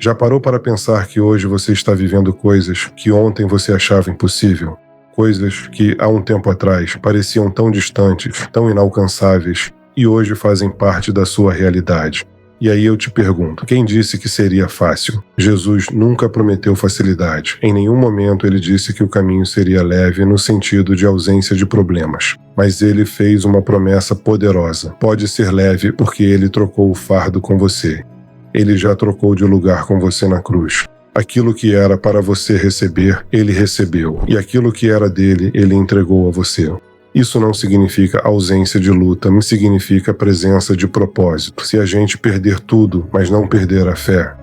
Já parou para pensar que hoje você está vivendo coisas que ontem você achava impossível? Coisas que há um tempo atrás pareciam tão distantes, tão inalcançáveis, e hoje fazem parte da sua realidade. E aí eu te pergunto, quem disse que seria fácil? Jesus nunca prometeu facilidade. Em nenhum momento ele disse que o caminho seria leve no sentido de ausência de problemas. Mas ele fez uma promessa poderosa. Pode ser leve porque ele trocou o fardo com você. Ele já trocou de lugar com você na cruz. Aquilo que era para você receber, ele recebeu. E aquilo que era dele, ele entregou a você. Isso não significa ausência de luta, mas significa presença de propósito. Se a gente perder tudo, mas não perder a fé,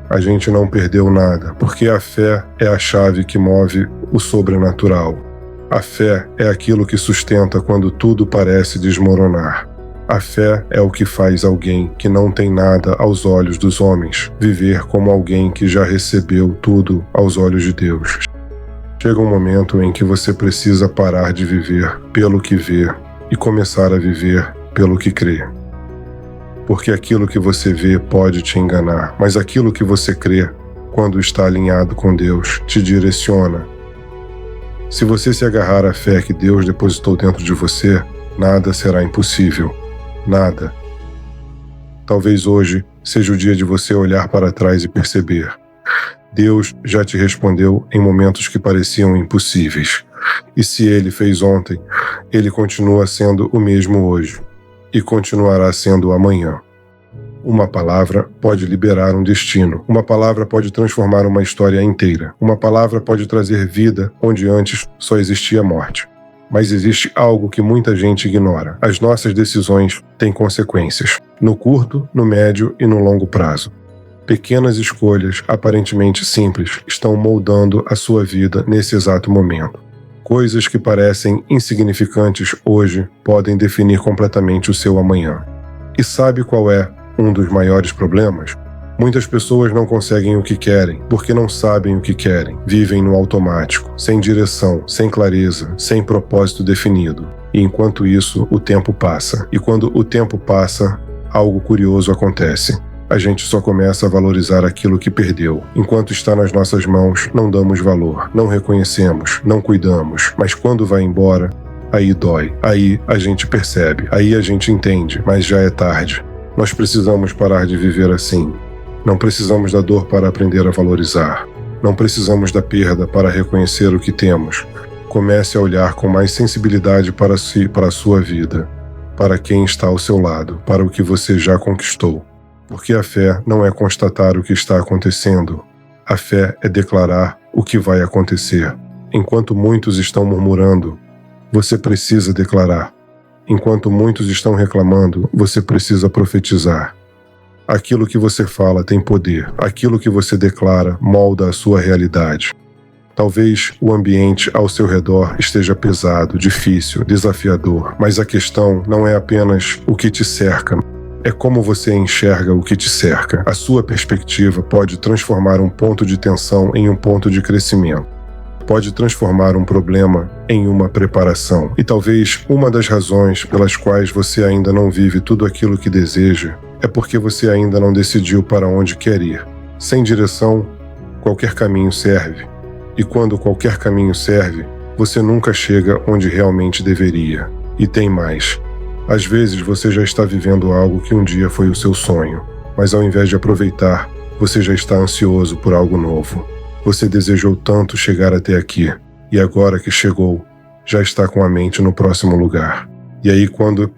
a gente não perdeu nada, porque a fé é a chave que move o sobrenatural. A fé é aquilo que sustenta quando tudo parece desmoronar. A fé é o que faz alguém que não tem nada aos olhos dos homens viver como alguém que já recebeu tudo aos olhos de Deus. Chega um momento em que você precisa parar de viver pelo que vê e começar a viver pelo que crê. Porque aquilo que você vê pode te enganar, mas aquilo que você crê, quando está alinhado com Deus, te direciona. Se você se agarrar à fé que Deus depositou dentro de você, nada será impossível. Nada. Talvez hoje seja o dia de você olhar para trás e perceber: Deus já te respondeu em momentos que pareciam impossíveis. E se Ele fez ontem, Ele continua sendo o mesmo hoje. E continuará sendo amanhã. Uma palavra pode liberar um destino. Uma palavra pode transformar uma história inteira. Uma palavra pode trazer vida onde antes só existia morte. Mas existe algo que muita gente ignora. As nossas decisões têm consequências, no curto, no médio e no longo prazo. Pequenas escolhas, aparentemente simples, estão moldando a sua vida nesse exato momento. Coisas que parecem insignificantes hoje podem definir completamente o seu amanhã. E sabe qual é um dos maiores problemas? Muitas pessoas não conseguem o que querem, porque não sabem o que querem. Vivem no automático, sem direção, sem clareza, sem propósito definido. E enquanto isso, o tempo passa. E quando o tempo passa, algo curioso acontece. A gente só começa a valorizar aquilo que perdeu. Enquanto está nas nossas mãos, não damos valor, não reconhecemos, não cuidamos. Mas quando vai embora, aí dói. Aí a gente percebe, aí a gente entende, mas já é tarde. Nós precisamos parar de viver assim. Não precisamos da dor para aprender a valorizar. Não precisamos da perda para reconhecer o que temos. Comece a olhar com mais sensibilidade para si, para a sua vida, para quem está ao seu lado, para o que você já conquistou. Porque a fé não é constatar o que está acontecendo. A fé é declarar o que vai acontecer. Enquanto muitos estão murmurando, você precisa declarar. Enquanto muitos estão reclamando, você precisa profetizar. Aquilo que você fala tem poder. Aquilo que você declara molda a sua realidade. Talvez o ambiente ao seu redor esteja pesado, difícil, desafiador, mas a questão não é apenas o que te cerca, é como você enxerga o que te cerca. A sua perspectiva pode transformar um ponto de tensão em um ponto de crescimento. Pode transformar um problema em uma preparação. E talvez uma das razões pelas quais você ainda não vive tudo aquilo que deseja é porque você ainda não decidiu para onde quer ir. Sem direção, qualquer caminho serve. E quando qualquer caminho serve, você nunca chega onde realmente deveria. E tem mais. Às vezes você já está vivendo algo que um dia foi o seu sonho, mas ao invés de aproveitar, você já está ansioso por algo novo. Você desejou tanto chegar até aqui, e agora que chegou, já está com a mente no próximo lugar. E aí quando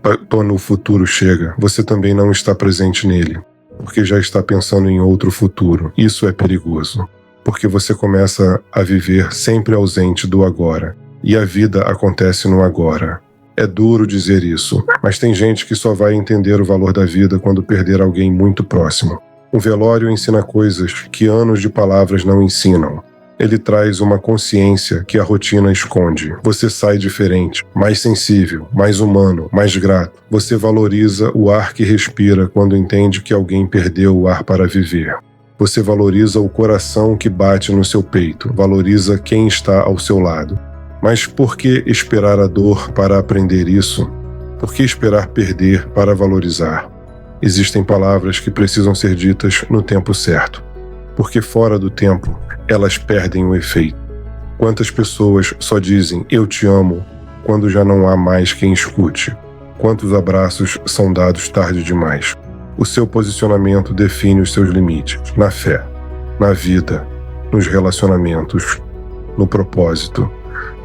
o futuro chega, você também não está presente nele, porque já está pensando em outro futuro. Isso é perigoso, porque você começa a viver sempre ausente do agora, e a vida acontece no agora. É duro dizer isso, mas tem gente que só vai entender o valor da vida quando perder alguém muito próximo. O velório ensina coisas que anos de palavras não ensinam. Ele traz uma consciência que a rotina esconde. Você sai diferente, mais sensível, mais humano, mais grato. Você valoriza o ar que respira quando entende que alguém perdeu o ar para viver. Você valoriza o coração que bate no seu peito, valoriza quem está ao seu lado. Mas por que esperar a dor para aprender isso? Por que esperar perder para valorizar? Existem palavras que precisam ser ditas no tempo certo. porque fora do tempo elas perdem o efeito. Quantas pessoas só dizem "eu te amo" quando já não há mais quem escute? Quantos abraços são dados tarde demais? O seu posicionamento define os seus limites, na fé, na vida, nos relacionamentos, no propósito.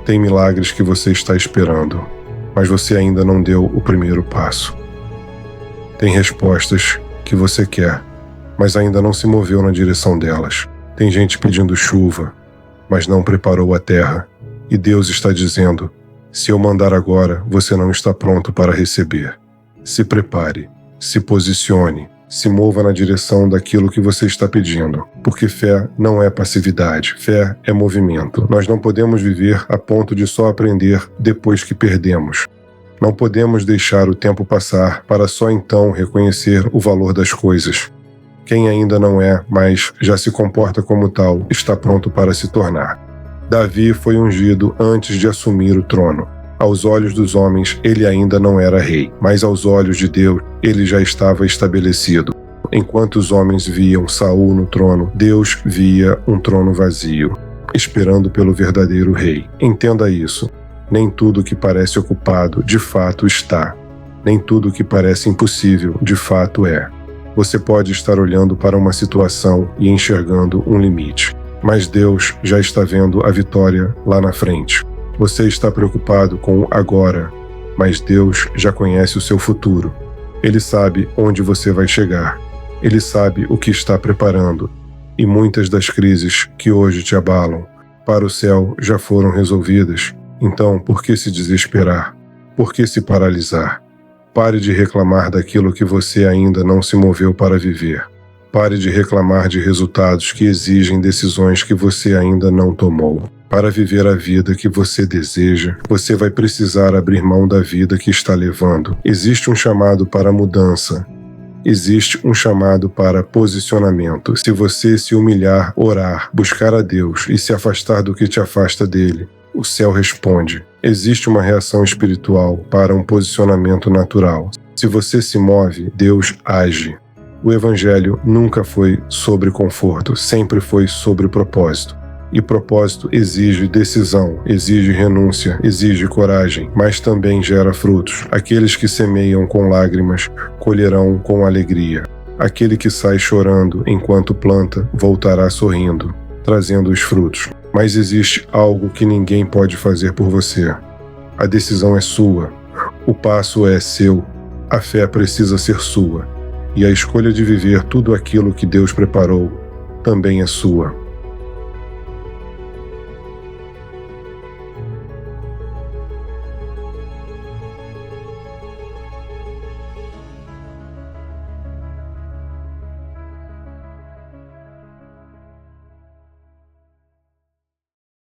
Tem milagres que você está esperando, mas você ainda não deu o primeiro passo. Tem respostas que você quer, mas ainda não se moveu na direção delas. Tem gente pedindo chuva, mas não preparou a terra. E Deus está dizendo: se eu mandar agora, você não está pronto para receber. Se prepare, se posicione, se mova na direção daquilo que você está pedindo. Porque fé não é passividade, fé é movimento. Nós não podemos viver a ponto de só aprender depois que perdemos. Não podemos deixar o tempo passar para só então reconhecer o valor das coisas. Quem ainda não é, mas já se comporta como tal, está pronto para se tornar. Davi foi ungido antes de assumir o trono. Aos olhos dos homens, ele ainda não era rei, mas aos olhos de Deus, ele já estava estabelecido. Enquanto os homens viam Saul no trono, Deus via um trono vazio, esperando pelo verdadeiro rei. Entenda isso. Nem tudo que parece ocupado, de fato está. Nem tudo que parece impossível, de fato é. Você pode estar olhando para uma situação e enxergando um limite, mas Deus já está vendo a vitória lá na frente. Você está preocupado com o agora, mas Deus já conhece o seu futuro. Ele sabe onde você vai chegar. Ele sabe o que está preparando. E muitas das crises que hoje te abalam para o céu já foram resolvidas. Então, por que se desesperar? Por que se paralisar? Pare de reclamar daquilo que você ainda não se moveu para viver. Pare de reclamar de resultados que exigem decisões que você ainda não tomou. Para viver a vida que você deseja, você vai precisar abrir mão da vida que está levando. Existe um chamado para mudança. Existe um chamado para posicionamento. Se você se humilhar, orar, buscar a Deus e se afastar do que te afasta dele, o céu responde. Existe uma reação espiritual para um posicionamento natural. Se você se move, Deus age. O Evangelho nunca foi sobre conforto, sempre foi sobre propósito. E propósito exige decisão, exige renúncia, exige coragem, mas também gera frutos. Aqueles que semeiam com lágrimas, colherão com alegria. Aquele que sai chorando enquanto planta, voltará sorrindo, trazendo os frutos. Mas existe algo que ninguém pode fazer por você. A decisão é sua. O passo é seu. A fé precisa ser sua. E a escolha de viver tudo aquilo que Deus preparou também é sua.